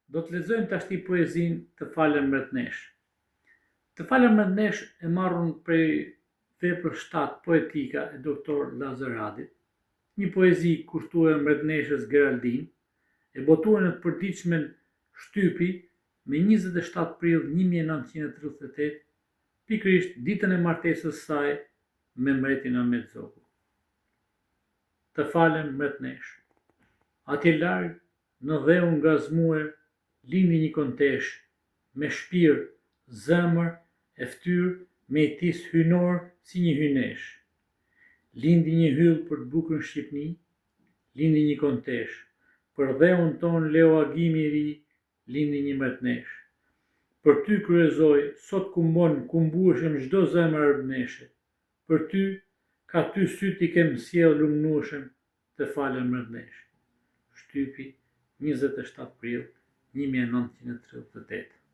Do të lexojmë tashti poezinë Të falem mretnesh. Të falem mretnesh e marrun prej veprës 7 poetika e doktor Lazaradit, një poezi kushtuar mretneshës Geraldin, e botuar në të përditshmen Shtypi me 27 prill 1938, pikërisht ditën e martesës saj me mbretin Ahmet Zogu. Të falem mretnesh. Atje larg, në dheun gazmuar, lindi një kontesh, me shpirë, zemër e ftyrë me i tis hynor si një hynesh. Lindi një hyll për të bukur Shqipni, lindi një kontesh, për dheun ton leo agimi i ri, lindi një mretnesh. Për ty kryezoj, sot ku mbueshem çdo zemër arbëneshe. Për ty, ka ty syti kem sjell lumnueshëm, të falem mretnesh. Shtypi, 27 prill 1938.